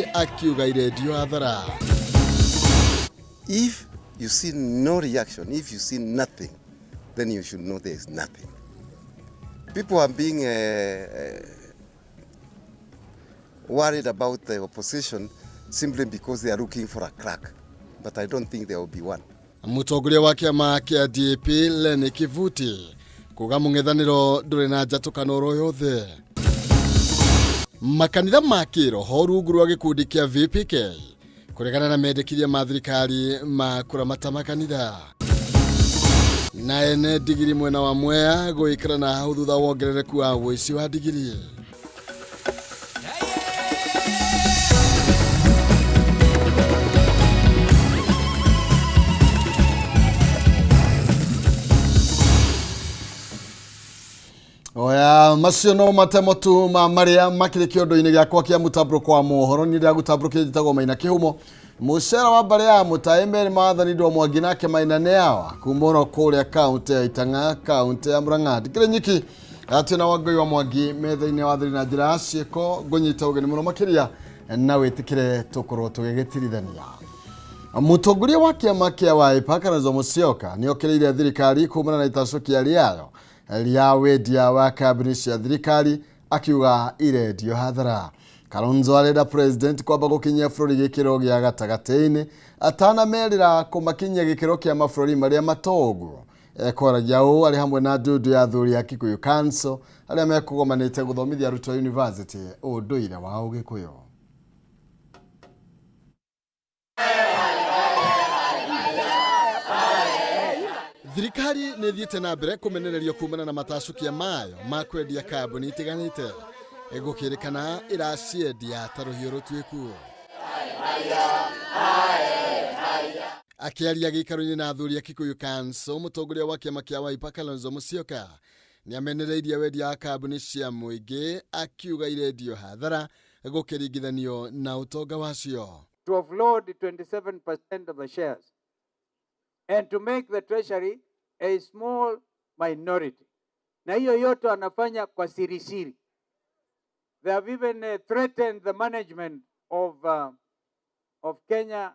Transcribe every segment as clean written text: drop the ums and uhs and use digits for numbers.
akiuga iredio Hadhara. If you see no reaction, if you see nothing, then you should know there is nothing. People are being worried about the opposition simply because they are looking for a crack. But I don't think there will be one. Mutongoria wa kiama kia DAP Lenny Kivuti kuga mung'ethaniro nduri na njatukano ro yothe. Makanitha makiro horu nguru wa gikundi kia VPK kuregana na mendekithia ma thirikari ma kuramata makanitha. Na ene digiri mwena wa Mwea guikara na hau thutha wongerereku wa wici wa digiri. Oya macio no matemo tu ma maria makire kiondo-ini giakwa kia mutabro kwa mohoro ni ndia gutabrukia jitagwo Maina Kihumo mucera wa mbere ya mutaimeri maathani ndo Mwangi nake Maina neawa kumoro kuria kaunti ya Itang'a kaunti ya Murang'a ndikire nyiki ati na Wangui wa Mwangi metha-ini wa thiri na njira cieko ngunyita ugeni muno makiria na witikire tukorwo tugigitirithania. Mutongoria wa kiama kia Wiper Kalonzo Musyoka ni okireire thirikari kumana na itacokia riayo ria wendia wa kabini cia thirikari akiuga iredio Hadhara. Kalonzo arenda president kwamba gukinyia bururi gikiro gia gatagati-ini atana merira kumakinyia gikiro kia mabururi maria matogu ekoragia u ari hamwe na ndudu ya thuri ya Kikuyu Council aria mekugomanite guthomithia arutwo university unduire wao Gikuyu. Thirikari nĩ thiĩte na mbere kũmenererio kumana na matacukia mayo ma kwendia kaboni itiganĩte gũkĩrĩkana ĩraciendia ta rũhiũ rũtuĩku. Akĩaria gĩikaro-inĩ na athuri a Kikuyu Council, mũtongoria wa kĩama kĩa Wiper Kalonzo Musyoka nĩ amenereirie wendia wa kaboni cia mũingĩ akiuga iredio Hadhara gũkĩringithanio na ũtonga wacio. To offload 27% of the shares and to make the treasury a small minority. Na hiyo yote wanafanya kwa siri siri. They have even threatened the management of Kenya,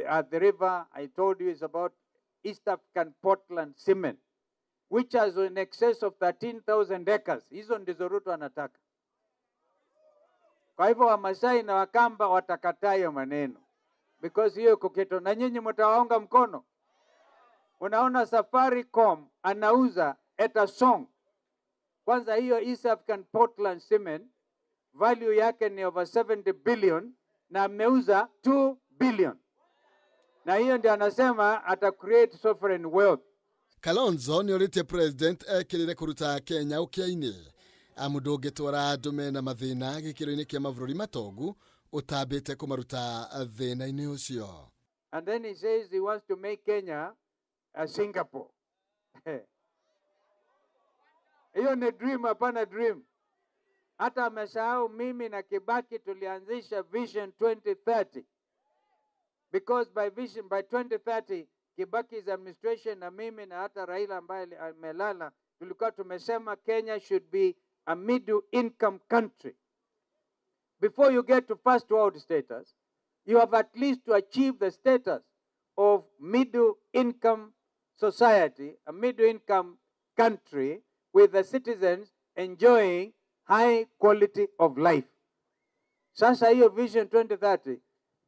at the river. I told you is about East African Portland Cement, which has in excess of 13,000 acres. Hizo ndizo Ruto anataka. Kwa hivyo Wamasai na Wakamba watakataa hiyo maneno. Because hiyo kuketo na nyinyi mtawaunga mkono. Unaona Safaricom anauza eta song. Kwanza hiyo East African Portland Cement value yake ni over 70 billion na ameuza 2 billion. Na hiyo ndio anasema ata create sovereign wealth. Kalonzo ni orite president ekirire kuruta Kenya ukia-ini amudũngĩtwara andũ na mathĩna gĩkĩro-inĩ kĩa mabũrũri matogu utambĩte kũmaruta thĩna-inĩ ũcio. And then he says he wants to make Kenya a Singapore. Hiyo ni dream, hapana dream. Hata amesahau mimi na Kibaki tulianzisha Vision 2030. Because by 2030 Kibaki's administration na mimi na hata Raila ambaye amelala tulikuwa tumesema Kenya should be a middle income country. Before you get to first world status, you have at least to achieve the status of middle income society, a middle income country with the citizens enjoying high quality of life. Sasa hiyo Vision 2030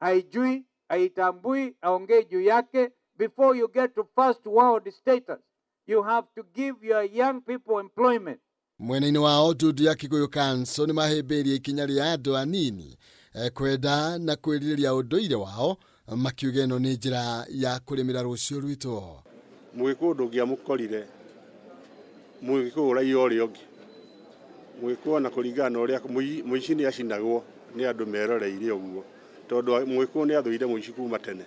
haijui, haitambui, aongee juu yake. Before you get to first world status, you have to give your young people employment. Mwena-inĩ wao ndudu ya Kikuyu Council nĩ mahĩmbĩirie ikinya rĩa andũ anini kwenda na kwĩrirĩria ũndũire wao makiuga ĩno nĩ njĩra ya kũrĩmĩra rũciũ rwitũ. Mũgĩkũyũ ndũngĩamũkorire Mũgĩkũyũ ũraiya ũrĩa ũngĩ. Mũgĩkũyũ na kũringana na ũrĩa mũici nĩ acinagwo nĩ andũ meroreire ũguo tondũ Mũgĩkũyũ nĩ athũire mũici kuma tene.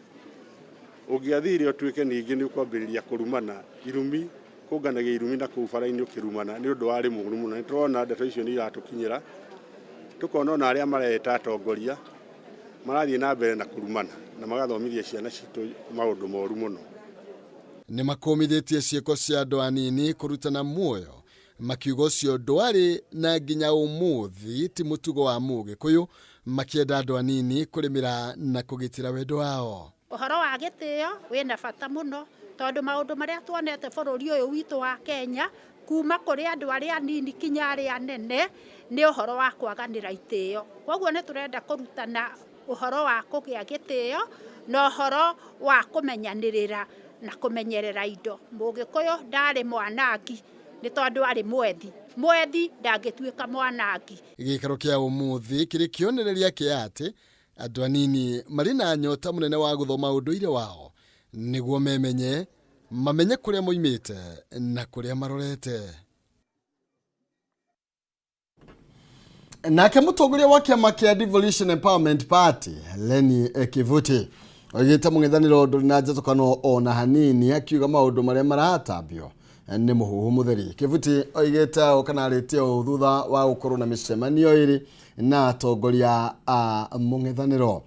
Ũngĩathire ũtuĩke ningĩ nĩ ũkwambĩrĩria kũrumana irumi kũnganagia irumi na kũu bara-inĩ ũkĩrumana nĩ ũndũ warĩ mũru mũno. Nĩ tũrona ndeto icio nĩ iratũkinyĩra tũkona ona arĩa mareta atongoria marathiĩ na mbere na kũrumana na magathomithia ciana citũ maũndũ moru mũno. Nĩ makũmithĩtie ciĩko cia andũ anini kũrutana muoyo makiugo ũcio ndwarĩ na nginya ũmũthĩ ti mũtugo wa Mũgĩkũyũ, makienda andũ anini kũrĩmĩra na kũgitĩra wendo wao. Ũhoro wa gĩtĩo wĩna bata mũno tondũ maũndũ marĩa tuonete bũrũri ũyũ witũ wa Kenya kuma kũrĩ andũ arĩa anini kinya arĩa anene nĩ ũhoro wa kwaganĩra itĩo. Koguo nĩ tũrenda kũrutana ũhoro wa kũgĩa gĩtĩo na ũhoro wa kũmenyanĩrĩra na kũmenyerera indo. Mũgĩkũyũ ndarĩ mwanangi nĩ tondũ arĩ mwethi ndangĩtuĩka mwanangi. Gĩikaro kĩa ũmũthĩ kĩrĩ kĩonereria kĩa atĩ andũ anini marĩ na nyota mũnene wa gũthoma ũndũire wao nĩguo mamenye kũrĩa moimĩte na kũrĩa marorete. Nake mũtongoria wa kĩama kĩa Devolution Empowerment Party Lenny Kivuti oigĩte mũng'ethanĩro ndũrĩ na njatũkano ona hanini, akiuga maũndũ marĩa maratambio nĩ mũhuhu mũtheri. Kivuti oigĩte ũkanarĩtie thutha wa gũkorwo na mĩcemanio ĩrĩ na atongoria a mũng'ethanĩro.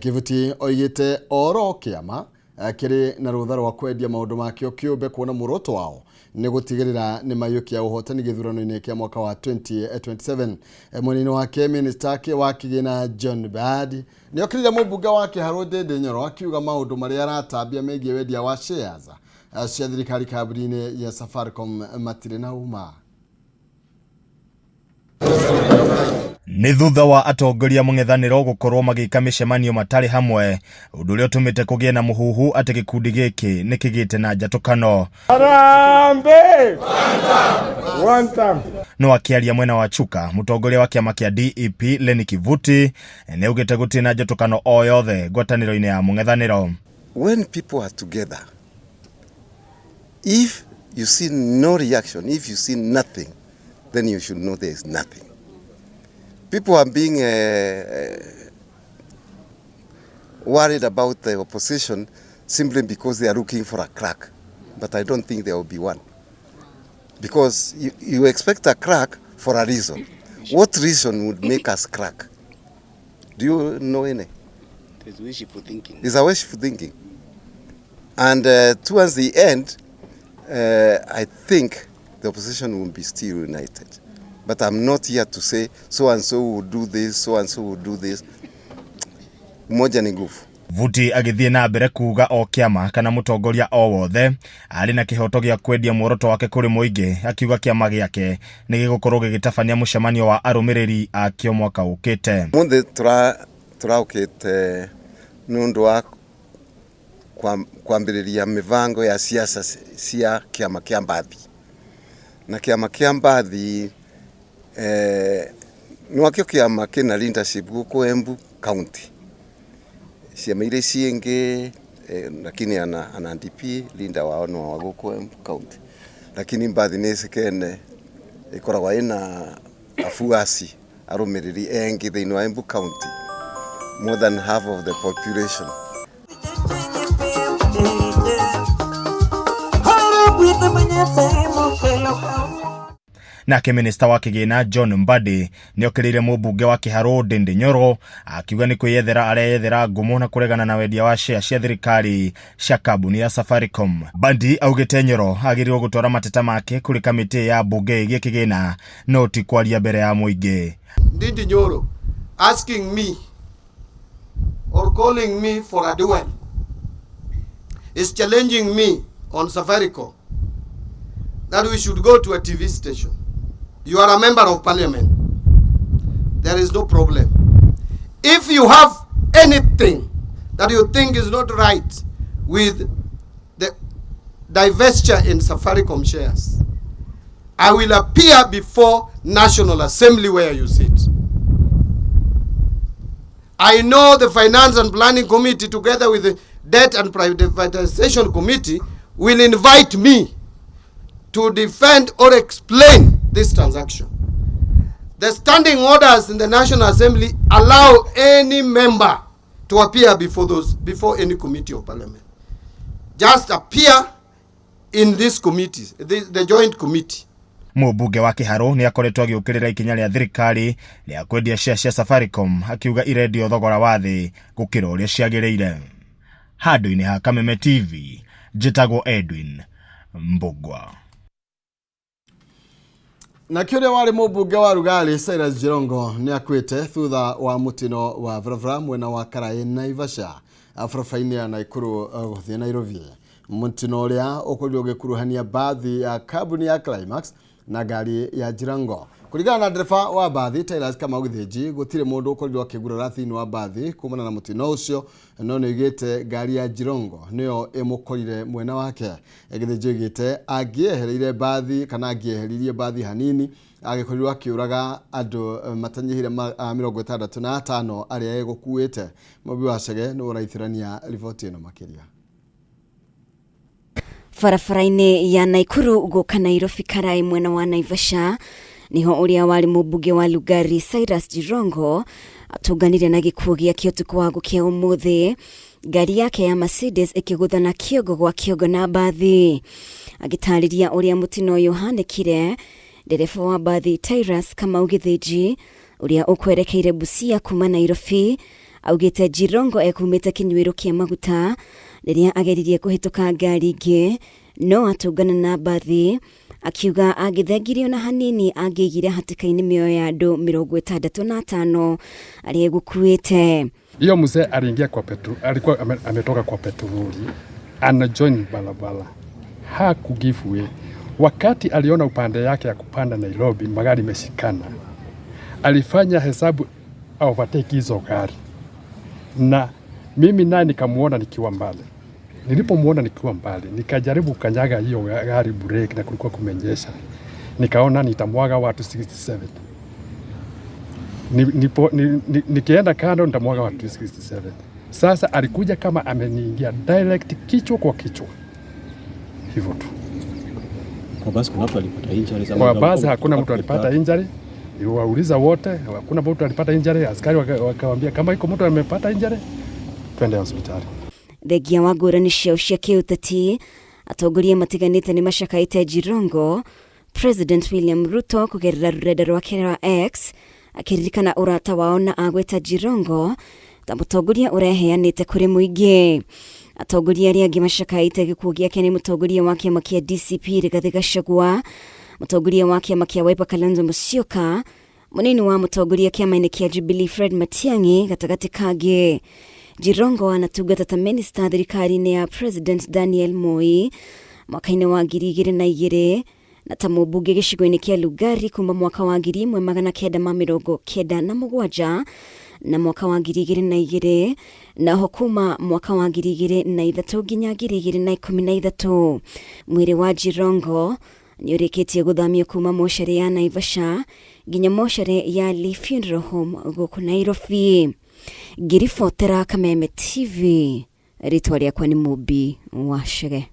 Kivuti oigĩte oro kĩama kĩrĩ na rũtha rwa kwendia maũndũ makĩo kĩũmbe kuona muoroto wao nĩ gũtigĩrĩra nĩ mayũkia ũhotani gĩthurano-inĩ kĩa mwaka wa 2027. Mwena-inĩ wake minista wa kĩgĩna John Mbadi nĩ okĩrire mũmbunge wa Kĩharũ Ndindi Nyoro akiuga maũndũ marĩa aratambia megiĩ wendia wa shares cia thirikari kambuni ya Safaricom matirĩ na uma. Nĩ thutha wa atongoria mũng'ethanĩro gũkorwo magĩka mĩcemanio matarĩ hamwe, ũndũ ũrĩa ũtũmĩte kũgĩe na mũhuhu atĩ gĩkundi gĩkĩ nĩ kĩgĩte na njatũkano. No akĩaria mwena wa Chuka, mũtongoria wa kĩama kĩa DEP Lenny Kivuti nĩ augĩte gũtirĩ na njatũkano o yothe ngwatanĩro-inĩ ya mũng'ethanĩro. When people are together, if you see no reaction, if you see nothing, then you should know there is nothing. People are being worried about the opposition simply because they are looking for a crack. But I don't think there will be one. Because you expect a crack for a reason. What reason would make us crack? Do you know any? It's wishful thinking. It's a wishful thinking. And towards the end, I think the opposition will be still united. But I'm not here to say so and so will do this, so and so will do this. Moja ni nguvu. Vuti agĩthiĩ na mbere kuga o kĩama kana mũtongoria o wothe arĩ na kĩhoto gĩa kwendia muoroto wake kũrĩ mũingĩ, akiuga kĩama gĩake nĩ gĩgũkorwo gĩgĩtabania mũcemanio wa arũmĩrĩri akĩo mwaka ũkĩte. Mũthĩ tũraũkĩte nĩ ũndũ wa kwambĩrĩria mĩbango ya siasa cia kĩama kĩa Mbathi. Na kĩama kĩa Mbathi nwakĩo kĩama kĩna leadership gũkũ Embu County. Ciama iria ciĩngĩ lakini ana DP linda wao no wa gũkũ Embu County. Lakini Mbathi nĩ cikene ikoragwo ina afuasi arũmĩrĩri engĩ thĩinĩ wa Embu County, more than half of the population. Nake minista wa kĩgĩna John Mbadi nĩ okĩrĩire mũmbunge wa Kĩharũ Ndindi Nyoro akiuga nĩ kwĩyethera areyethera ngumo na kũregana na wendia wa share cia thirikari cia kambuni ya Safaricom. Mbadi augĩte Nyoro agĩrĩirwo gũtwara mateta make kũrĩ kamĩtĩ ya mbunge ĩgiĩ kĩgĩna no ti kwaria mbere ya mũingĩ. Ndindi Nyoro asking me or calling me for a duel is challenging me on Safaricom that we should go to a TV station. You are a member of parliament. There is no problem. If you have anything that you think is not right with the divestiture in Safaricom shares, I will appear before National Assembly where you sit. I know the Finance and Planning Committee together with the Debt and Privatization Committee will invite me to defend or explain this transaction. The standing orders in the National Assembly allow any member to appear before any committee of parliament. Just appear in this committee, the joint committee. Mũmbunge wa Kĩharũ nĩ akoretwo agĩũkĩrĩra ikinya rĩa thirikari rĩa kwendia share cia Safaricom, akiuga irendio thogora wa thĩ gũkĩra ũrĩa ciagĩrĩire. Handũ-inĩ ha Kameme TV, njĩtagwo Edwin Mbugwa. Na kiuria wari mubunge wa Rugari Cyrus Jirongo ni akwite thutha wa mutino wa Vravra mwena wa Karai Naivasha afrafaini ya Naikuru guthie Nairobi. Mutino uria ukorirwo ugikuruhania bathi ya kambuni ya Climax na gari ya Jirongo. Kuringana na ndereba wa bathi Tyler Kamau Githinji, gutire mundu ukorirwo akigurara thini wa bathi kumana na mutino ucio, no nigite gari ya Jirongo niyo imukorire mwena wake. Githinji gite agiehereire bathi kana agieheririe bathi hanini agikorirwo akiuraga andu matanyihire 65 aria egukuite. Mobi wa Chege no uraithirania riboti ino makiria. Farafaraine ya Naikuru guka Nairobi Karai mwena wa Naivasha niho uria wari mubunge wa Lugari Cyrus Jirongo atunganire na gikuo giake utuku wa gukia umuthi, gari yake ya Mercedes ikiguthana kiogo gwa kiogo na bathi. Agitariria uria mutino yohanekire, ndereba wa bathi Tyler Kamau Githinji uria ukwerekeire Busia kuma Nairobi augite Jirongo ekumite kinywiru kia maguta riria ageririe kuhituka ngari ingi no atungana na bathi, akiuga agithengirio na hanini angigire hatikaini mioyo ya andu 65 aria egukuite. Hiyo mzee aliingia kwa petrol, alikuwa ametoka kwa petroli, ana join balabala, hakugive way. Wakati aliona upande yake ya kupanda Nairobi magari meshikana, alifanya hesabu overtake hizo gari, na mimi naye nikamuona nikiwa mbali. Nilipomuona nikiwa mbali, nikajaribu kanyaga hiyo gari break na kulikuwa kumenyesha. Nikaona nitamwaga watu 67. Nikienda kando nitamwaga watu 67. Sasa alikuja kama ameniingia direct kichwa kwa kichwa. Hivyo tu. Kwa basi kuna mtu alipata injury? Kwa basi hakuna mtu alipata injury. Wauliza wote, hakuna mtu alipata injury. Askari wakawaambia kama iko mtu amepata injury, twende hospitali. Thegia wa ngurani cio cia kiuteti atongoria matiganite ni macakaite Jirongo. President William Ruto kugerera rurenda rwake rwa X akiririkana urata wao na agweta Jirongo ta mutongoria ureheanite kuri muingi. Atongoria aria angi macakaite gikuo giake ni mutongoria wa kiama kia DCP Rigathi Gachagua, mutongoria wa kiama kia Wiper Kalonzo Musyoka, munini wa mutongoria kiama-ini kia Jubilee Fred Matiang'i gatagati kage. Jirongo anatungata ta minister thirikari-ini ya President Daniel Moi mwaka-ini wa 2002 na ta mubunge gicigo-ini kia Lugari kuma mwaka wa 1997 na mwaka wa 2002 na hukuma mwaka wa 2003 nginya 2013. Mwiri wa Jirongo ni urikitie guthamio kuma moshari ya Naivasha nginya moshari ya Lee Funeral Home guku Nairobi. Girifotera Kameme TV, ritwa riakwa ni Mubi wa Chege.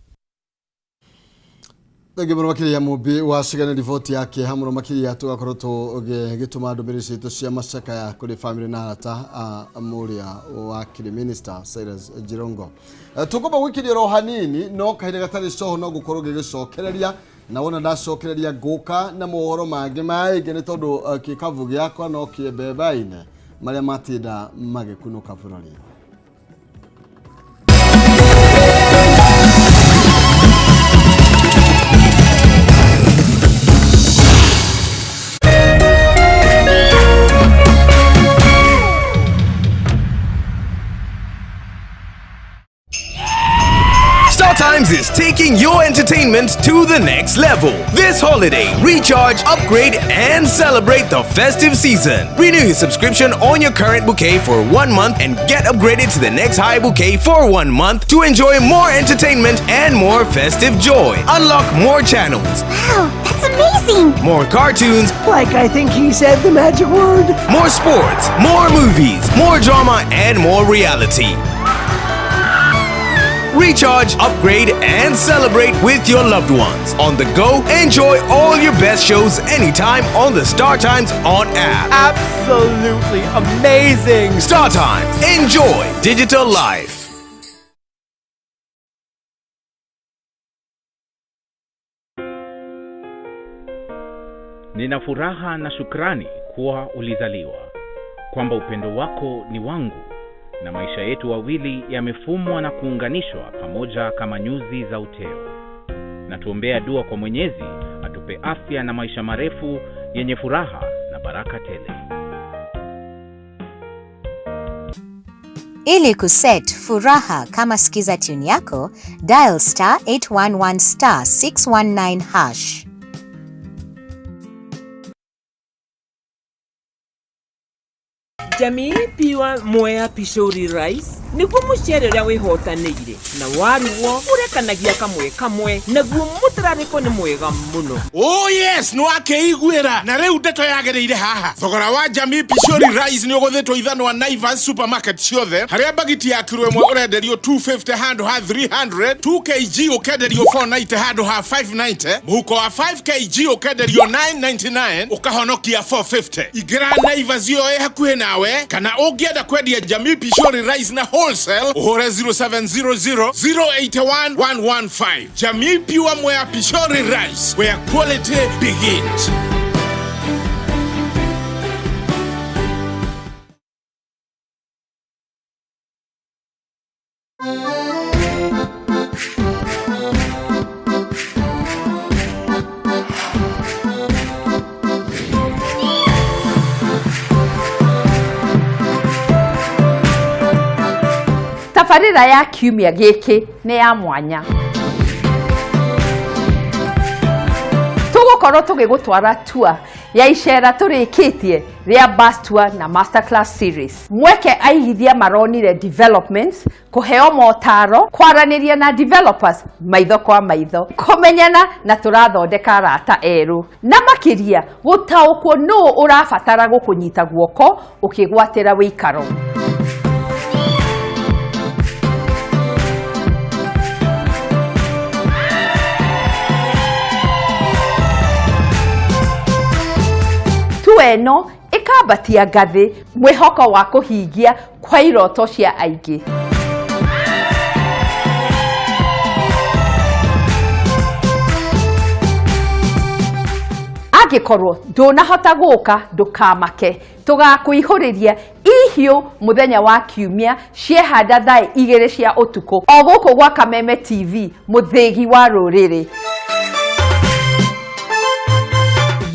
Muno makiria Mubi wa Chege ni riboti yake hamwe makiria tugakorwo gituma ndumiri citu cia macaka ya kuri family na arata muria wa kiri minister Cyrus Jirongo. Tukuba wikiria ro hanini no kahire gatari coho no gukorwo gigicokereria na wona ndacokereria guka na mohoro mangi maige ni tondu kikavu giakwa no kiembebaine maria matinda magikunuka bururi. StarTimes is taking your entertainment to the next level. This holiday, recharge, upgrade, and celebrate the festive season. Renew your subscription on your current bouquet for 1 month and get upgraded to the next high bouquet for 1 month to enjoy more entertainment and more festive joy. Unlock more channels. Wow, that's amazing! More cartoons. Like I think he said the magic word. More sports, more movies, more drama, and more reality. Recharge, upgrade, and celebrate with your loved ones. On the go, enjoy all your best shows anytime on the StarTimes On app. Absolutely amazing! StarTimes. Enjoy digital life. Nina furaha na shukrani kuwa ulizaliwa, kwamba upendo wako ni wangu, na maisha yetu wawili yamefumwa na kuunganishwa pamoja kama nyuzi za uteo. Na tuombea dua kwa Mwenyezi atupe akupe afya na maisha marefu yenye furaha na baraka tele. Ili kuset furaha kama skiza tune yako, dial *811 *619#. Jamii piwa Mwea Pishori Rice niguo mucere uria wihotanire na waruo urekanagia kamwe naguo mutarariko ni mwega muno. Oh yes, no akeiguira na riu ndeto yagereire haha. Thogora wa Jamii Pishori Rice ni uguthetwo ithano wa Naivas supermarket ciothe haria bagiti ya kilo imwe urenderio 250 handu ha 300, 2 kg ukenderio 490 handu ha 590, muhuko wa 5 kg ukenderio 999 ukahonokia 450. Igira Naivas yo hakuhe nawe kana ungienda kwendia Jamii Pishori Rice na wholesale uhure 0700 081 115. Jamii Pure Mwea Pishori Rice, where quality begins. Tafarira ya kiumia giki ni ya mwanya. Tugukorwo tugigutwara tour ya icera turikitie ria bus tour na masterclass series. Mweke aigithia maronire developments, kuheo motaro, kwaraniria na developers maitho kwa maitho, kumenyana na turathondeka arata eru na makiria gutaukwo no urabatara gukunyita guoko ukigwatira wikaro. Eno ikabatia ngathi mwihoko wa kuhingia kwa iroto cia aingi. Angikorwo ndunahota guka ndukamake, tugakuihuriria ihio muthenya wa kiumia ciehanda thaa 2 cia utuku o guku gwa Kameme TV muthigi wa ruriri.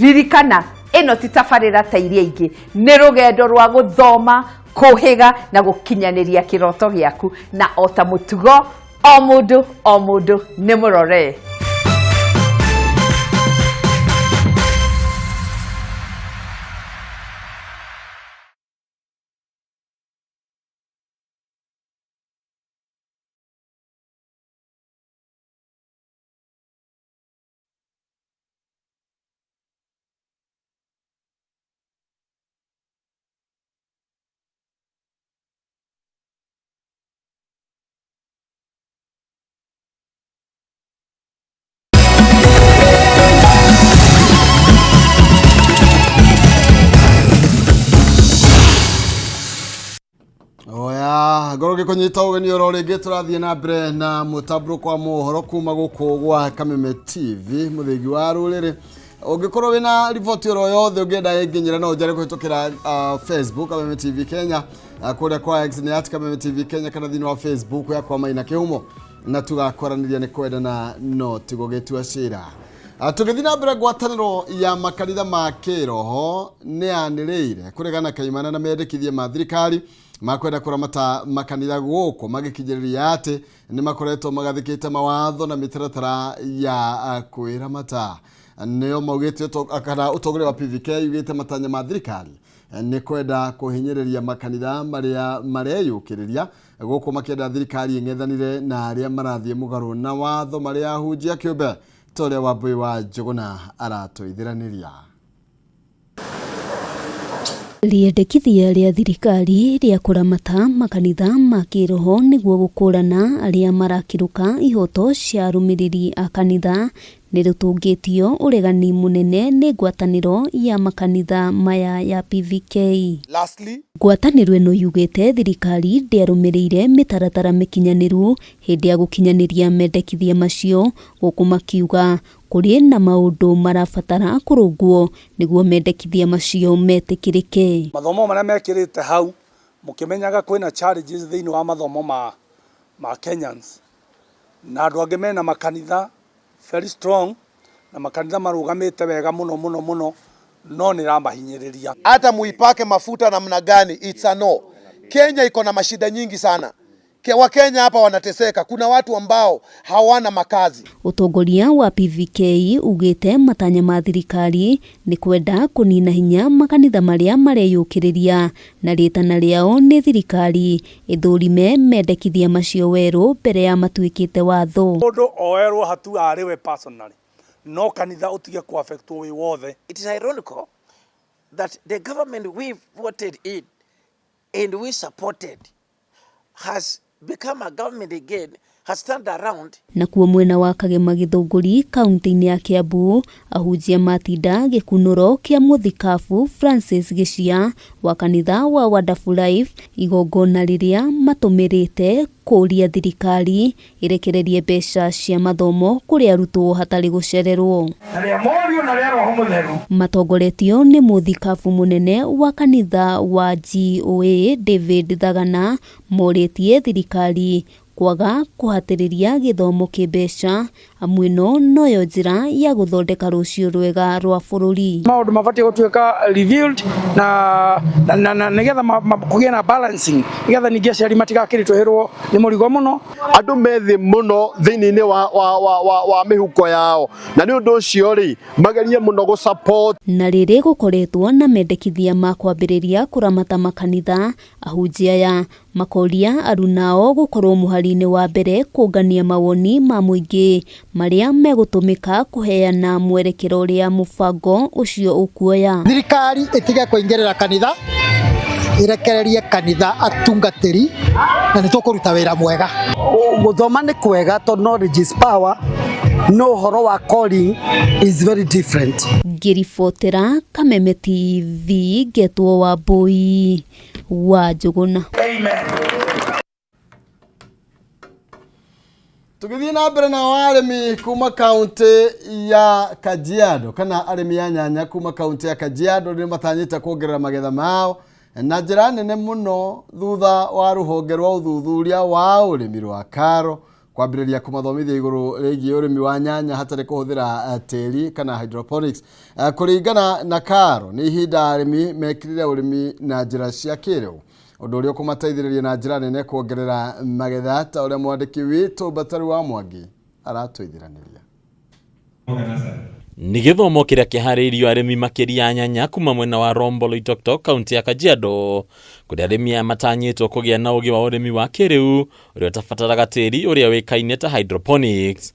Ririkana eno ti tafarira ta iria ingi, ni rugendo rwa guthoma, kuhiga na gukinyaniria kiroto giaku, na ota mutugo o mundu ni murore. Goroge kunyita ugeni oro ringi turathie na mbere na mutabro kwa mohoro kuma guku gwa Kameme TV muthigi wa ruriri. Ungikorwo wina report oro yothe ungienda inginyira no njare kuhitukira Facebook Kameme TV Kenya, kuria kwa X ni @Kameme TV Kenya, kana thini wa Facebook ya kwa Maina Kihumo, na tugakoraniria ni kwendana no tigogetua cira. Tugithii na mbere ngwataniro ya makanitha ma kiroho ni aniriire kuregana kaimana na mendekithie ma thirikari makwenda kuramata makanitha guku magikinjiriria ati ni makoretwo magathikite mawatho na mitaratara ya kwiramata. Nio maugite kana utogore wa PVK yugite matanya ma thirikari ni kwenda kuhinyiriria makanitha maria yukiriria guku makenda thirikari ing'ethanire na aria marathie mugaru na watho maria hunjia kiumbe tore wa Bui wa Njuguna aratoithiraniria. Riendekithia ria thirikari ria kuramata makanitha ma kiroho niguo gukurana aria marakiruka ihoto cia arumiriri a kanitha nirutungitio uregani munene ni ngwataniro ya makanitha maya ya PVK. Lastly, ngwataniro eno yugite thirikari ndiarumirire mitaratara mikinyaniru hindi ya gukinyaniria mendekithia macio, guku makiuga kuri na maundu marabatara kurungwo niguo mendekithia macio metikirike. Mathomo maria mekirite hau mukimenyaga kwina challenges thiini wa mathomo ma Kenyans na andu angi mena makanitha very strong na makanitha marugamite wega muno muno muno, no ni ramahinyiriria. Hata muipake mafuta namna gani, it's a no. Kenya iko na mashida nyingi sana. Wakenya hapa wanateseka, kuna watu ambao hawana makazi. Utongoria wa PVK ugite matanya ma thirikari ni kwenda kunina hinya makanitha maria mareyukiriria na ritana riao ni thirikari ithurime mendekithia macio weru mbere ya matuikite watho. Mundu oerwo hatu ariwe personally, no kanitha utige ku affect we wothe. It is ironical that the government we voted in and we supported has become a government again, has turned around. Na kuo mwena wa Kagema Githunguri kaunti-ini ya Kiambu ahunjia matinda gikunuro kia muthikabu Francis Gishia wa kanitha wa Wonderful Life igongona riria matumirite kuria thirikari irekererie mbeca cia mathomo kuri arutwo hatari gucererwo. Matongoretio ni muthikabu munene wa kanitha wa GOA David Thagana moritie thirikari kwaga kuhatiriria githomo kibeca amwe noyo njira ya guthondeka rucio rwega rwa bururi. Maundu mabatie gutuika revealed na nigetha kugia na balancing nigetha ningi aciari matigakiritwo ni murigo muno, andu methi muno thiini-ini wa mihuko yao, na ni undu ucio ri magerie muno gu support. Na riri gukoretwo na mendekithia ma kwambiriria kuramata makanitha ahunjia ya makoria arunao gukorwo muhari-ini wa mbere kungania mawoni ma muingi maria megutumika kuheana mwerekero uria mubango ucio ukuoya. Thirikari itige kuingirira kanitha, irekererie kanitha atungatiri na nitukuruta wira mwega. Guthoma ni kwega to knowledge is power. No horo wa calling is very different. Ngiribotera Kameme TV Getwo wa Boi wa Njuguna. Amen. Tugithii na mbere na arimi kuma kaunti ya Kajiado kana arimi ya nyanya kuma kaunti ya Kajiado ni matanyite kuongerera magetha mao na njira nene muno thutha wa ruhonge rwa uthuthuria wa urimi rwa Karo kwambiriria kumathomithia iguru rigi urimi wa nyanya hatari kuhuthira tiri kana hydroponics. Kuringana na Karo ni ihinda arimi mekirire urimi na njira cia kiriu undu uria kumateithiriria na njira nene kuongerera magetha ta uria mwandiki witu Batari wa Mwangi aratwithiraniria. Ni githomo kiria kihariirio arimi makiria nyanya kuma mwena wa Rombo Loitoktok kaunti ya Kajiado kuria arimi matanyitwo kugia na ugi wa urimi wa kiriu uria tafataraga tiri uria wikaine ta hydroponics.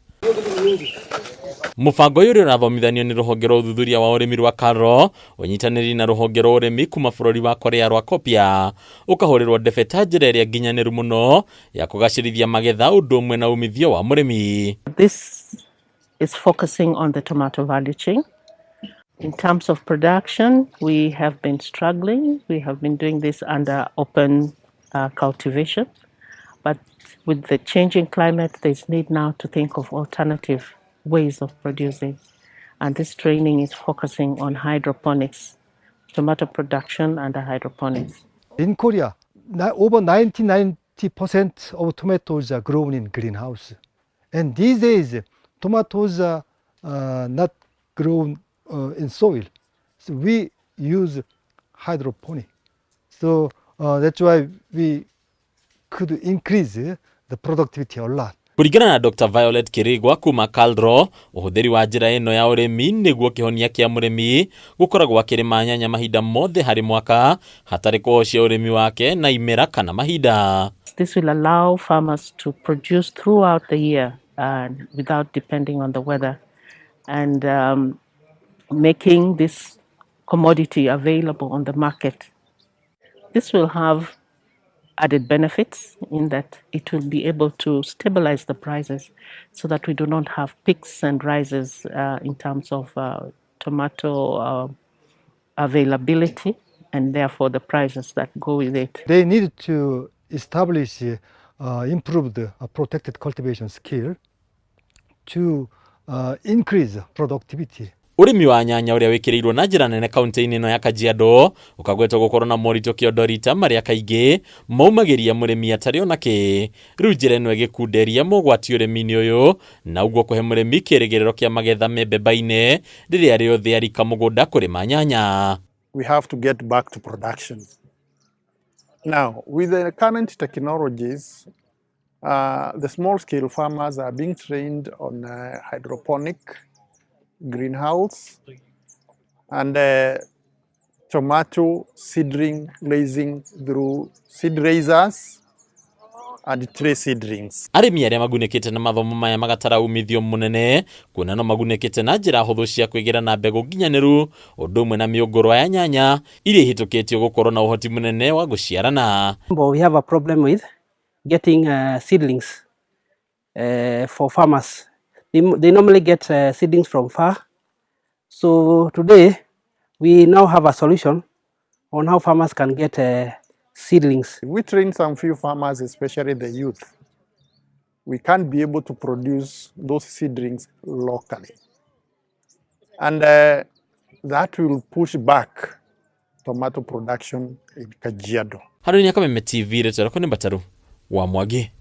Mubango uyu urathomithanio ni ruhonge rwa uthuthuria wa urimi rwa Karo unyitaniri na ruhonge rwa urimi kuma bururi wa Korea rwa Kopia ukahurirwo ndebe ta njira iria nginyaniru muno ya kugacirithia magetha undu umwe na umithio wa murimi. This is focusing on the tomato value chain. In terms of production, we have been struggling. We have been doing this under open cultivation. But with the changing climate, there's need now to think of alternative ways of producing. And this training is focusing on hydroponics, tomato production under hydroponics. In Korea, over 90% of tomatoes are grown in greenhouse. And these days, tomatoes are not grown in soil. So we use hydroponic. So that's why we could increase the productivity a lot. Kuringana na Dr. Violet Kirigwa kuma Kaldro, uhuthiri wa njira ino ya urimi niguo kihonia kia murimi gukoragwo akirima nyanya mahinda mothe hari mwaka hatari kuhocia urimi wake na imera kana mahinda. This will allow farmers to produce throughout the year without depending on the weather and making this commodity available on the market. This will have added benefits in that it will be able to stabilize the prices so that we do not have peaks and rises in terms of tomato availability and therefore the prices that go with it. They need to establish improved protected cultivation skill to increase productivity. Urimi wa nyanya uria wikirirwo na njira nene kaunti-ini ino ya Kajiado ukagwetwo gukorwo na morito kiondorita maria kaingi maumagiria murimi atari onake. Riu njira ino igikunderia mugwati urimi-ini uyu na uguo kuhe murimi kirigiriro kia magetha mebeba-ini riria riothe arika mugunda kurima nyanya. We have to get back to production. Now, with the current technologies, the small-scale farmers are being trained on hydroponic greenhouse and tomato seedling raising through seed raisers and tray seedlings. Arimi aria magunikite na mathomo maya magatara umithio munene kuona no magunikite na njira huthu cia kwigira na mbegu nginyaniru undu umwe na miungurwa ya nyanya iria hitukitio gukorwo na uhoti munene wa guciarana. We have a problem with getting seedlings for farmers. They normally get seedlings from far. So today we now have a solution on how farmers can get seedlings. We train some few farmers, especially the youth. We can't be able to produce those seedlings locally. And that will push back tomato production in Kajiado. Haruni ya Kameme TV retera kone bataru wa Mwagi.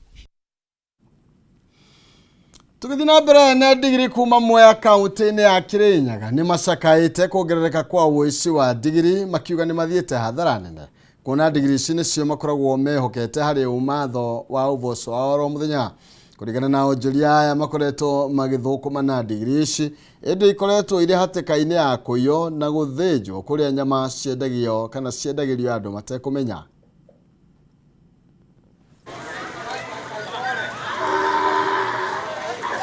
Tukithina mbere na digiri kuma Mwea kaunti-ini ya Kirinyaga ni macakaite kuongerereka kwa uici wa digiri makiuga ni mathiete hathara nene. Kuna digiri ici nicio makoragwo mehokete hari umatho wa uboco wa oro muthenya. Kuringana na onjoria aya makoretwo magithukuma na digiri ici indi ikoretwo iri hatikaini ya kuyo na guthinjwo kuria nyama ciendagio kana ciendagirio andu matekumenya.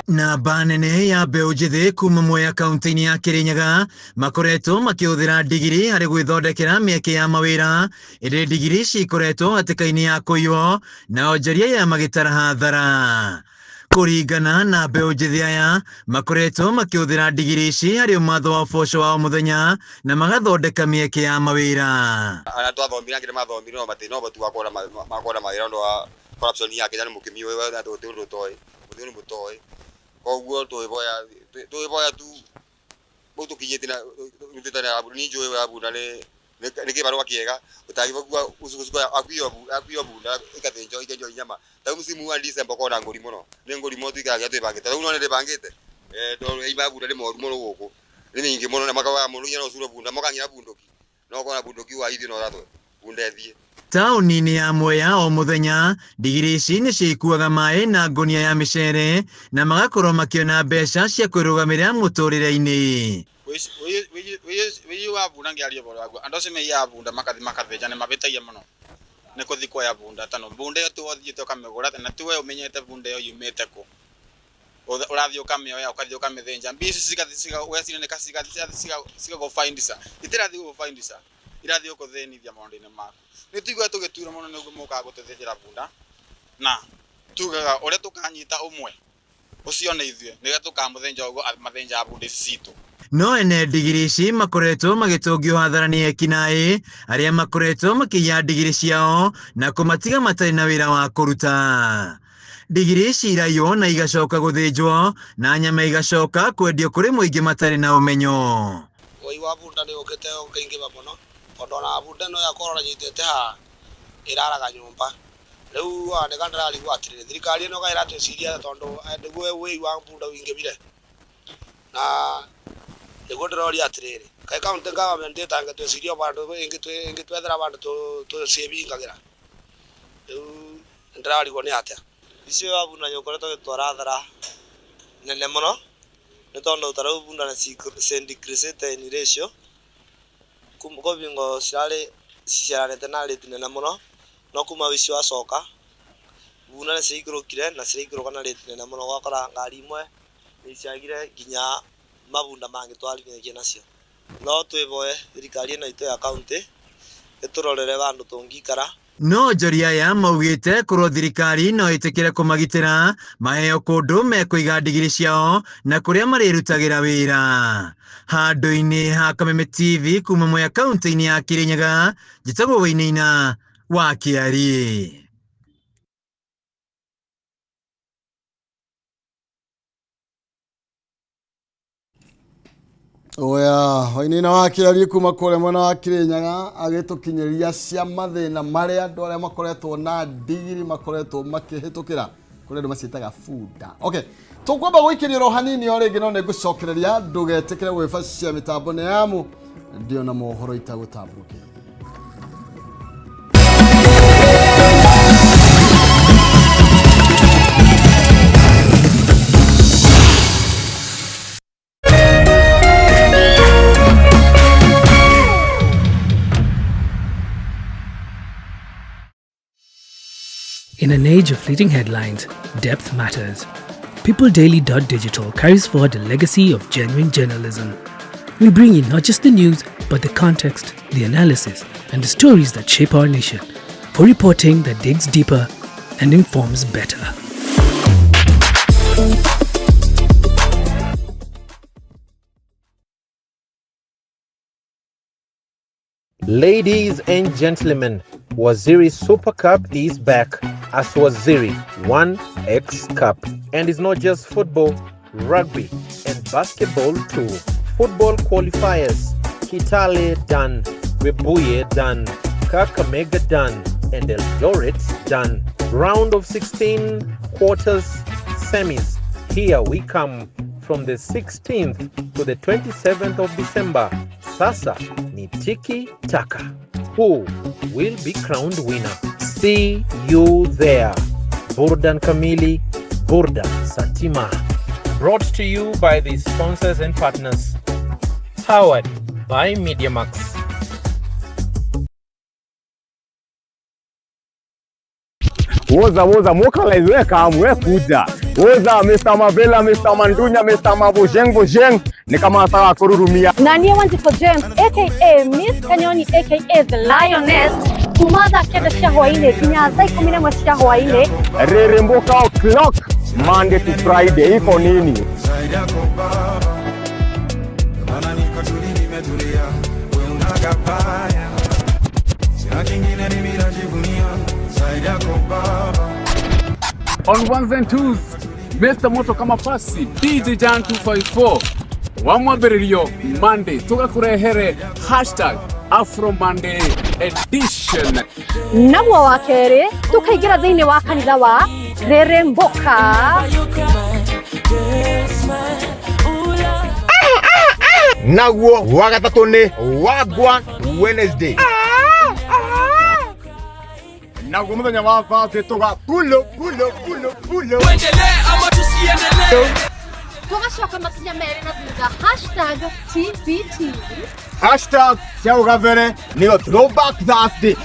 Na banene ya mbeu njithi kuma Mwea kaunti-ini ya Kirinyaga makoretwo makihũthĩra digiri harĩ gwĩthondekera mĩeke ya mawĩra ĩrĩ digiri ici ikoretwo hatĩka-inĩ ya kũiywo na onjoria ya magĩtara hathara. Kũringana na mbeu njithi aya makoretwo makihũthĩra digiri ici harĩ ũmatho wa ũboco wa o mũthenya na magathondeka mĩeke ya mawĩra. Ana twathomire ngire mathomire no matino batu makora mawĩra ndo wa corruption ya Kenya ni mukimio wewe na tundu toy muthuni mutoy koguo twiboya tu butu kijete na uteta na abuni joe wa abuna ne kibarua kiega utagibagua usukusuko akwiyo bunda ikathenjo ikenjo nyama ta musimu wa December ko na ngori muno ne ngori mo tikaga tibangite uno ne tibangite do iba bunda le moru muno guku ni mingi muno na makawa muno nyana usuro bunda mokangira bundoki no kona bundoki wa ithi no ratwe bunda ethie. Taũni-inĩ ya Mwea o mũthenya digiri ici nĩ ciikuaga maĩ na ngonia ya mĩcere na magakorwo makĩona mbeca cia kwĩrũgamĩrĩra mũtũrĩre-inĩ. Wĩi wa bunda ngĩaria ũhoro waguo andũ acio meiyaga bunda makathĩnja nĩ mabĩtagia mũno nĩ kũthi kuoya bunda tano bunda ĩyo tũthiĩte ũkamĩgũra na tiwe ũmenyete bunda ĩyo yumĩte kũ ũrathiĩ ũkamĩoya ũkathiĩ ũkamĩthĩnja mbici ũgacinĩka cigagũbaindica itirathiĩ gũgũbaindica irathiĩ gũkũthĩnithia maũndũ-inĩ maku. Nĩ tuigua tũgĩtura mũno nĩguo mũkaga gũtũthĩnjĩra bunda na tugaga ũrĩa tũkanyita ũmwe ũcio nĩ ithuĩ nĩgetha tũkamũthĩnja ũguo mathĩnjaga bunda ici citũ. No ene digiri ici makoretwo magĩtũngio hathara nĩ ekinaĩ arĩa makoretwo makĩiya digiri ciao na kũmatiga matarĩ na wĩra wa kũruta. Digiri ici iraiywo na igacoka gũthĩnjwo na nyama igacoka kwendio kũrĩ mũingĩ matarĩ na ũmenyo. Woi wa bunda nĩ ũkĩte ũkĩingĩha mũno tondũ ona bunda no yakorwo nyitĩte haha ĩraraga nyũmba. Rĩu nĩ kandĩrarigwo atĩrĩrĩ thirikari ĩno gaĩra twĩciria tondũ nĩguo wĩi wa bunda wĩingĩhire na nĩguo ndĩroria atĩrĩrĩ kaĩ county government ĩtange twĩciria bandũ ĩngĩtwethera bandũ tũciĩbingagĩra. Rĩu ndĩrarigwo nĩ atĩa icio wa bunda nĩ ũkoretwo ũgĩtwara hathara nene mũno nĩ tondũ tarĩu bunda nĩ decreasĩte in ratio kũbingo ciaranĩte na rate nene mũno no kuma wici wacoka bunda nĩ ciaikũrũkire na ciraikũrũka na rate nene mũno ũgakora ngari imwe nĩ ciagire nginya mabunda mangĩtwarithagia nacio. No twĩboe thirikari ĩno itũ ya kaunti ĩtũrorere bandũ tũngĩikara. No onjoria aya maugĩte korwo thirikari no ĩtĩkĩre kũmagitĩra maheo kũndũ mekũiga digiri ciao na kũrĩa marĩrutagĩra wĩra. Handũ-inĩ ha Kameme TV kuma Mwea kaunti-inĩ ya Kirinyaga njĩtagwo Wainaina wa Kĩari. Oya, wainina wake aliyekuma kule mwana wa Kirinyaga agitukinyeria cia mathina maria andu aria makoretwo na ndigiri makoretwo makihitukira kule andu macitaga funda. Okay, tukwamba gwikiria ro hanini o ringi no nigucokereria ndugetikire gwifacia mitambo ne yamu ndio na mohoro itagutambuke. In an age of fleeting headlines, depth matters. PeopleDaily.digital carries forward a legacy of genuine journalism. We bring in not just the news, but the context, the analysis, and the stories that shape our nation, for reporting that digs deeper and informs better. Ladies and gentlemen, Waziri Super Cup is back as Waziri 1X Cup, and it's not just football, rugby and basketball too. Football qualifiers: Kitale done, Webuye done, Kakamega done, and Eldoret done. Round of 16, quarters, semis. Here we come from the 16th to the 27th of December. Sasa ni tiki taka. Who will be crowned winner? See you there. Burdan Kamili, Burdan Satima. Brought to you by the sponsors and partners. Powered by MediaMax. Woza mukalaiweka mwekuja. Woza Mr. Mavela, Mr. Mandunya, Mr. Mabujeng ni kama sawa kururumia. Nania Wanjiko James aka Miss Kanyoni aka The Lioness. Kumada keda shahwaine kinyaza 11 shahwaine. Reremboka o'clock Monday to Friday iko nini? On ones and twos, Mr. Moto kama pasi, DJ Jan 254. Wamwabererio Monday, tugakurehere #Afro Monday edition. Nabwo wakere, tukaigira thini wa kanitha wa Reremboka. Nagwo wagatatu ni Wagwa Wednesday. Nagwo muthenya wa Thursday tuga pulo. Tuendelee ama tusiendelee? Tugashoka makinya mere na thutha #TBT. #Shaugavere niyo Throwback Thursday.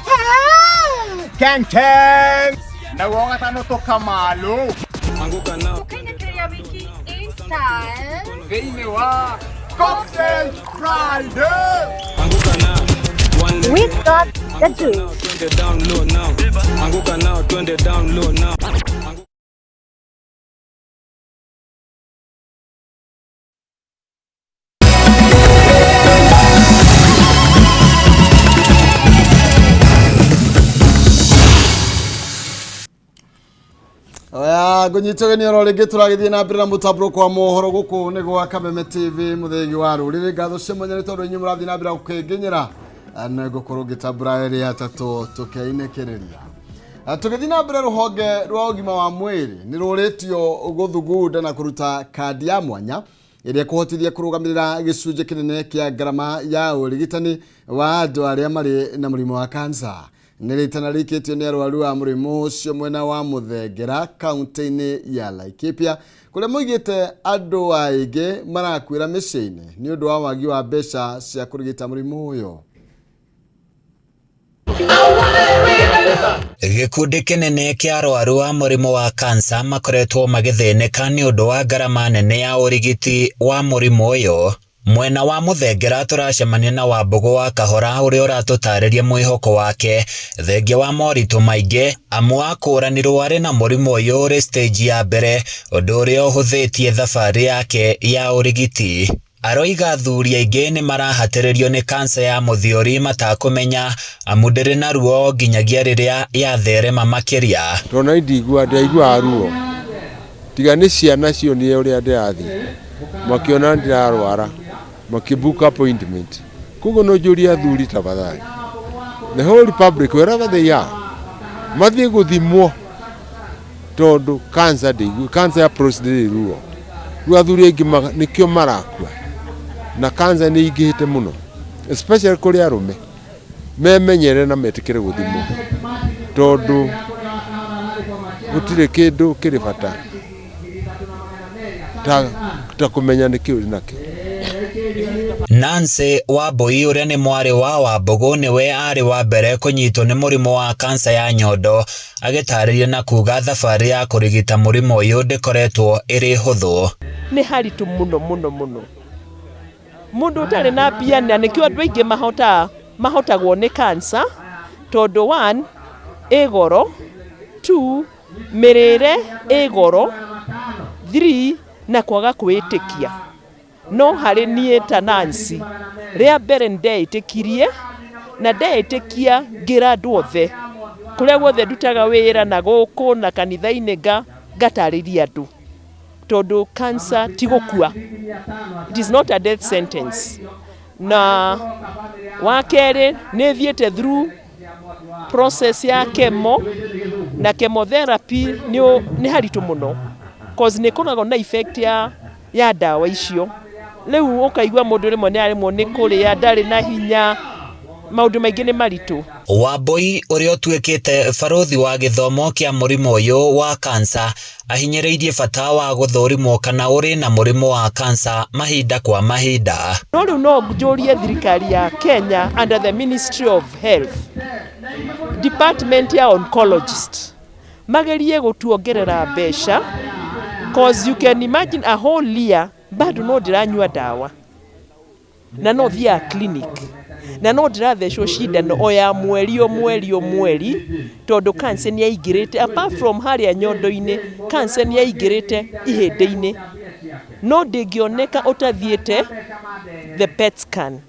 Kang. Nagwo wagatano tokamalo. Anguka nao. Tukainekea wiki in style. Veine wa Cocktail Friday. We got the juice. Twende down low now. Anguka now, twende down low now. Oya gunyitogeni oro ringi turagithie na mbere na mutabro kwa mohoro guku ni gwa Kameme TV muthegi wa rurire ngatho cemonyane tondu inyu murathi na mbere gukinginyira nego kurugitabura eri atatu tukeinekereria tugithi na mbere ruhonge rwa ugima wa mwiri ni ruritio guthuguda na kuruta kandi ya mwanya iria kuhotithia kurugamirira gicunje kinene kia garama ya urigitani wa andu aria mari na murimo wa kansa. Niritana rikitio ni arwaru a murimu ucio mwena wa Muthengera kaunti-ini ya Laikipia kuria moigite andu aingi marakwira micii-ini ni undu wa wagi wa mbeca cia kurigita murimu uyo. Gikundi kinene kia arwaru a murimu wa kansa makoretwo magithineka ni undu wa garama nene ya urigiti wa murimu uyo. Mwena wa Muthengera turacemania na Wambugu wa Kahora uria uratutariria mwihoko wake thengia wa moritu maingi amwe akuranirwo ari na murimu uyu uri stage ya mbere undu uria uhuthitie thabari yake ya urigiti. Aroiga athuri aingi ni marahatiririo ni kansa ya muthiori matakumenya amu ndiri na ruo nginyagia riria yatherema makiria. Tona ndigua ruo tiga ni ciana cio ni uria ndirathi makiona ndirarwara makibook appointment. Koguo no njũria athuri tafadhali, the whole public wherever they are, mathiĩ gũthimwo tondu cancer ya prostate ruo. Rĩu athuri aingĩ nĩkĩo marakua na cancer nĩ ingĩhĩte mũno, especially kũrĩ arũme. Memenyere na metĩkĩre gũthimwo tondu gũtirĩ kĩndũ kĩrĩ bata ta kũmenya nĩkĩ ũrĩ nakĩo. Nancy Wambui uria ni mwari wa Wambugu niwe ari wa mbere kunyitwo ni murimu wa kansa ya nyondo, agitariria na kuga thabari ya kurigita murimu uyu ndikoretwo iri huthu. Ni haritu muno mundu utari na mbia na nikio andu aingi mahotagwo ni kansa tondu 1 igoro, 2 mirire igoro, 3 na kwaga kwitikia. No hari nie ta Nancy ria mbere ndeitikirie na ndeitikia ngira andu othe kuria guothe ndutaga wira na guku na kanitha-ini ngatariria andu tondu cancer ti gukua, it is not a death sentence. Na wakeri ni thiete through process ya chemo na chemotherapy ni haritu muno cause ni kunago na effect ya dawa icio. Leu ukaigua mundu rimwe ni arimwo ni kuria ndari na hinya, maundu maingi ni maritu. Wambui uria utuikite barothi wa githomo kia murimu uyu wa kansa ahinyiriirie bata wa guthurimwo kana uri na murimu wa kansa mahinda kwa mahinda. No riu no njurie thirikari ya Kenya under the Ministry of Health, department ya oncologist magerie gutuongerera mbeca cause you can imagine a whole year bado no ndiranyua dawa na no thia clinic na no ndirathecwo cindano o ya mweri tondu cancer ni yaingirite. Apart from haria nyondo-ini, cancer ni yaingirite ihindi-ini. No ndingioneka utathiete the PET scan.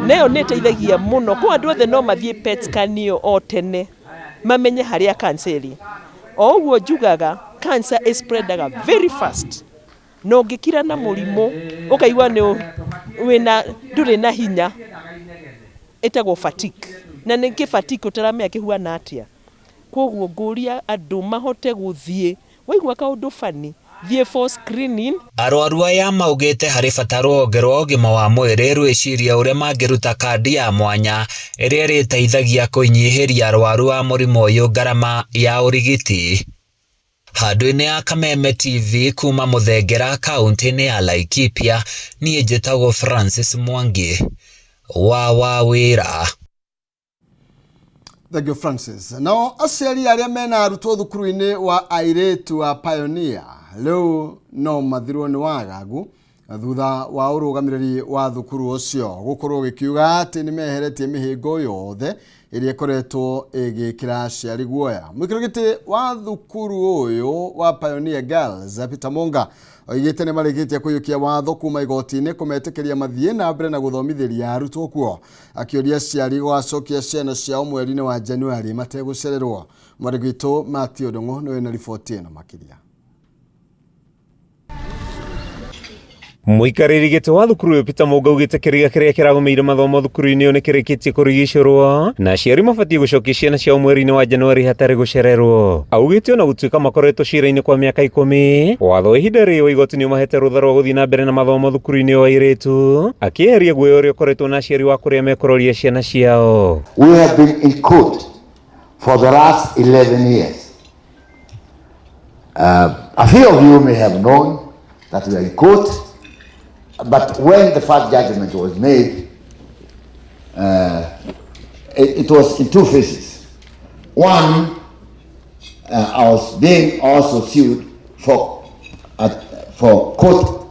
Neo niteithagia muno kwa andu othe no mathie PET scan iyo o tene mamenye haria cancer iri. O uguo njugaga cancer is spreadaga very fast. No ngikira na murimu ukaigua ni wina nduri na hinya etagwo fatigue na ningi fatigue utaramenya kihuana atia. Koguo nguria andu mahote guthie waigua kaundu fani thie for screening. Arwaru aya maugite hari bata rũhonge rwa ũgima wa mwĩrĩ rwĩciria ũrĩa mangĩruta kandi ya mwanya ĩrĩa ĩrĩteithagia kũnyihiria arwaru a mũrimũ ũyũ ngarama ya ũrigiti. Handũ-inĩ ya Kameme TV kuma Muthengera kaunti-inĩ ya Laikipia, niĩ njĩtagwo Francis Mwangi wa wĩra. Thank you, Francis. Now, aciari arĩa mena arutwo thukuru-inĩ wa airĩtu wa Pioneer rĩu no mathirwo nĩ wagagu thutha wa ũrũgamĩrĩri wa thukuru ũcio gũkorwo gĩkiuga atĩ nĩ meheretie mĩhĩngo yothe ĩrĩa ĩkoretwo ĩgĩkĩra aciari guoya. Mũikarĩri gĩtĩ wa thukuru ũyũ wa Pioneer Girls Peter Monga oigĩte nĩ marĩkĩtie kũiyũkia watho kuma igoti-inĩ kũmetĩkĩria mathiĩ na mbere na gũthomithĩria arutwo kuo, akĩũria aciari gũgacokia ciana ciao mweri-inĩ wa Januari mategũcererwo. Mũikarĩri witũ Matthew Ndung'u nĩwe na riboti ĩno makĩria. Mũikarĩri gĩtĩ wa thukuru ũyũ Peter Monga augĩte kĩrĩga kĩrĩa kĩragũmĩire mathomo thukuru-inĩ ũyũ nĩ kĩrĩkĩtie kũrigicĩrwo na aciari mabatiĩ gũcokia ciana ciao mweri-inĩ wa Januari hatarĩ gũcererwo. Augĩte ona gũtuĩka makoretwo cira-inĩ kwa mĩaka 10, watho ihinda rĩrĩ igoti nĩ ũmahete rũtha rwa gũthiĩ na mbere na mathomo thukuru-inĩ wa airĩtu, akĩeheria guoya ũrĩa ũkoretwo na aciari wa kũrĩa mekũroria ciana ciao. We have been in court for the last 11 years. A few of you may have known that we are in court. But when the first judgment was made, it was in two phases. One, I was being also sued for court,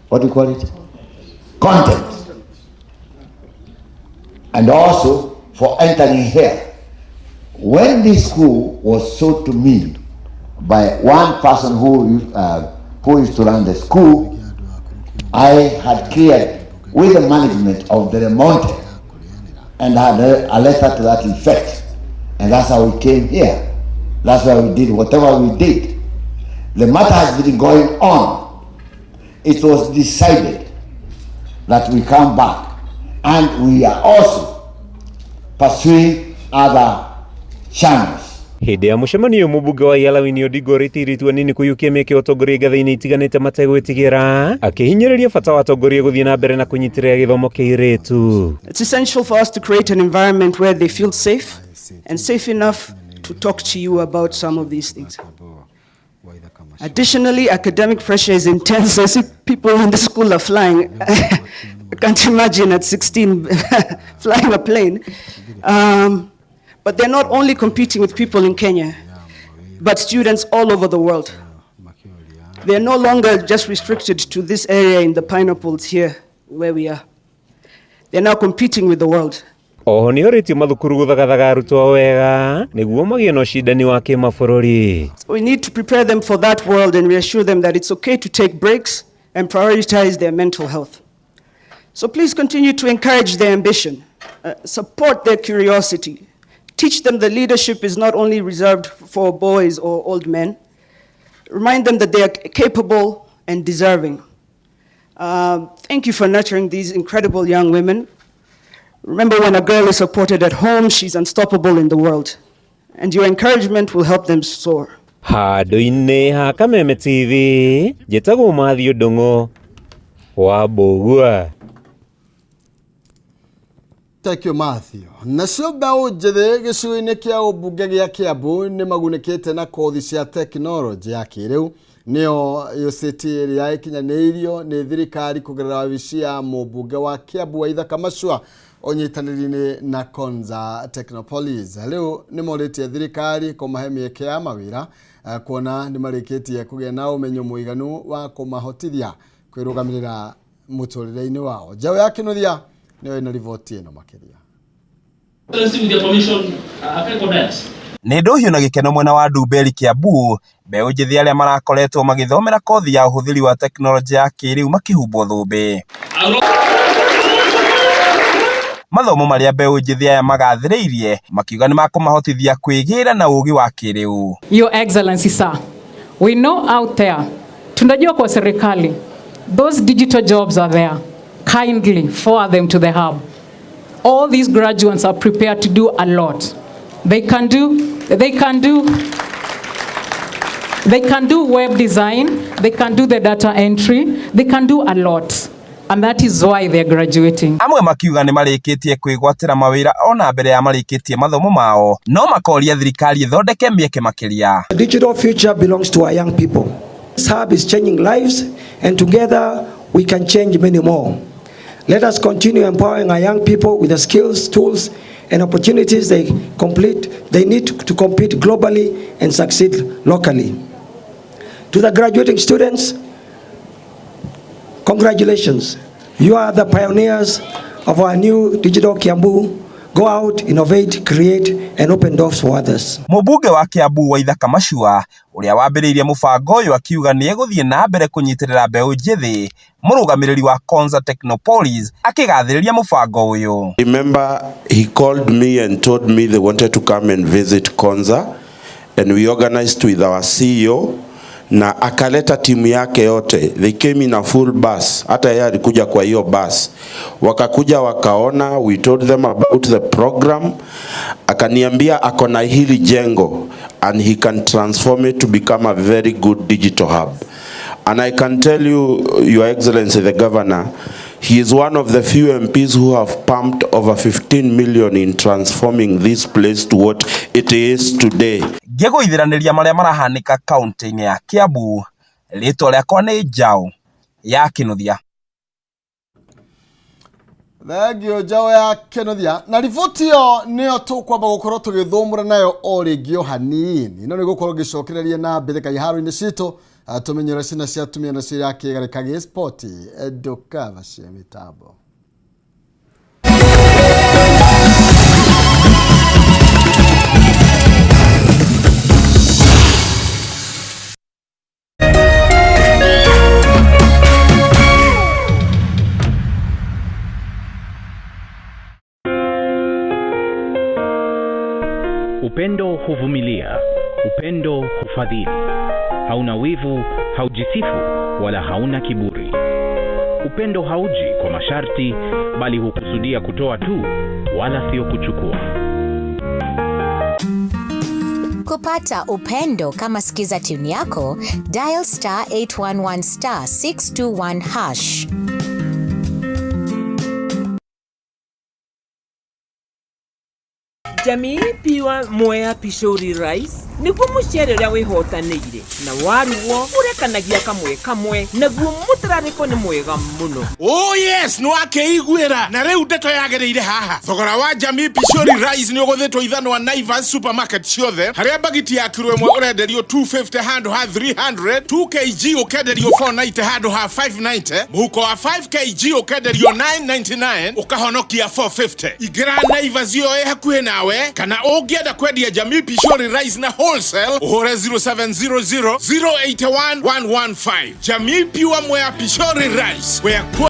what do you call it? Contempt. And also for entering here. When this school was sold to me by one person who used to run the school, I had cleared with the management of the Monte and had a letter to that effect. And that's how we came here. That's why we did whatever we did. The matter has been going on. It was decided that we come back and we are also pursuing other channels. Hĩndĩ ya mũcemanio mũmbunge wa Yalawini Odinga rĩtiritwe nini kũiyũkia mĩeke ũtongoria gathe-inĩ itiganĩte mategwĩtigĩra akĩhinyĩrĩria bata wa atongoria gũthiĩ na mbere na kũnyitĩrĩra gĩthomo kĩa airĩtu. It's essential for us to create an environment where they feel safe and safe enough to talk to you about some of these things. Additionally, academic pressure is intense. I see people in the school are flying. I can't imagine at 16 flying a plane. But they're not only competing with people in Kenya, but students all over the world. They're no longer just restricted to this area in the Pineapples here, where we are. They're now competing with the world. Oho nĩ orĩtio mathukuru gũthagathaga arutwo wega nĩguo magĩe na ũcindani wa kĩmabũrũri. We need to prepare them for that world and reassure them that it's okay to take breaks and prioritize their mental health. So please continue to encourage their ambition, support their curiosity, teach them that leadership is not only reserved for boys or old men. Remind them that they are capable and deserving. Thank you for nurturing these incredible young women. Remember, when a girl is supported at home, she's unstoppable in the world. And your encouragement will help them soar. Handũ-inĩ ha Kameme TV, njĩtagwo Matthew Ndung'u wa Mbũgua. Thank you, Matthew. Nacio mbeũ njĩthĩ gĩcigo-inĩ kĩa ũmbunge gĩa Kiambu nĩ magunĩkĩte na kothi cia tekinoronjĩ ya kĩrĩu nĩyo UCT ĩrĩa ĩkinyanĩirio nĩ thirikari kũgerera wabici ya mũmbunge wa Kiambu Waitha Kamachua ũnyitanĩri-inĩ na Konza Technopolis. Rĩu nĩ morĩtie thirikari kũmahe mĩeke ya mawĩra kuona nĩ marĩkĩtie kũgĩa na ũmenyo mũiganu wa kũmahotithia kwĩrũgamĩrĩra mũtũrĩre-inĩ wao. Njaũ ya Kĩnuthia nĩyo ĩna riboti ĩno makĩria. Nĩ ndũhiũ na gĩkeno mwena wa Ndumberi Kiambu, mbeũ njĩthĩ arĩa marakoretwo magĩthomera kothi ya ũhũthĩri wa tekinoronjĩ ya kĩrĩu makĩhumbwo thũmbĩ. Mathomo marĩa mbeũ njĩthĩ aya magathĩrĩirie makiuga nĩ makũmahotithia kwĩgĩra na ũũgĩ wa kĩrĩu. Your Excellency sir, we know out there, tunajua kwa serikali, those digital jobs are there. Kindly forward them to the hub. All these graduates are prepared to do a lot. They can do web design, they can do the data entry, they can do a lot. And that is why they're graduating. Amwe makiuga nĩ marĩkĩtie kwĩgwatĩra mawĩra ona mbere ya marĩkĩtie mathomo mao. No makoria thirikari ĩthondeke mĩeke makĩria. The digital future belongs to our young people. This hub is changing lives and together we can change many more. Let us continue empowering our young people with the skills, tools, and opportunities they need to compete globally and succeed locally. To the graduating students, congratulations. You are the pioneers of our new digital Kiambu. Go out, innovate, create, and open doors for others. Mũmbunge wa Kiambu Waitha Kamachua, ũrĩa wambĩrĩirie mũbango ũyũ akiuga nĩ egũthiĩ na mbere kũnyitĩrĩra mbeũ njĩthĩ, mũrũgamĩrĩri wa Konza Technopolis akĩgathĩrĩria mũbango ũyũ. Remember, he called me and told me they wanted to come and visit Konza, and we organized with our CEO na akaleta timu yake yote. They came in a full bus. Hata yeye alikuja kwa hiyo bus. Wakakuja wakaona, we told them about the program. Akaniambia akona hili jengo and he can transform it to become a very good digital hub. And I can tell you, Your Excellency the Governor, he is one of the few MPs who have pumped over 15 million in transforming this place to what it is today. Ngĩgũithiranĩria marĩa marahanĩka kaunti-inĩ ya Kiambu, rĩtwa rĩakwa nĩ Njaũ ya Kĩnuthia. Thengio Njaũ ya Kĩnuthia. Na riboti ĩyo nĩyo tũkwamba gũkorwo tũgĩthũmũra nayo o rĩngĩ o hanini. No nĩgũkorwo gĩcokereria na mbere kaiharo-inĩ citũ tũmenyera cina cia tumia na cia kĩgarĩka gĩ sport ndũkava cia mitambo. Upendo huvumilia, upendo hufadhili. Hauna wivu, haujisifu, wala hauna kiburi. Upendo hauji kwa masharti, bali hukusudia kutoa tu, wala sio kuchukua. Kupata upendo kama sikiza tune yako, dial *811 *621#. Jamii piwa Mwea Pishori Rice niguo mucere uria wihotanire na waruo urekanagia kamwe naguo mutarariko ni mwega muno. Oh yes, no akeiguira na riu ndeto yagereire haha. Thogora wa Jamii Pishori Rice ni uguthetwo ithano wa Naivas supermarket ciothe, haria bagiti ya kilo imwe urenderio 250 handu ha 300, 2 kg ukenderio 490 handu ha 590, muhuko wa 5 kg ukenderio 999 ukahonokia 450. Igira Naivas yo hakuhe nawe, kana ungienda kwendia Jamii Pishori Rice na wholesale uhure 0700 081 115. Jamii Pure Mwea Pishori Rice, where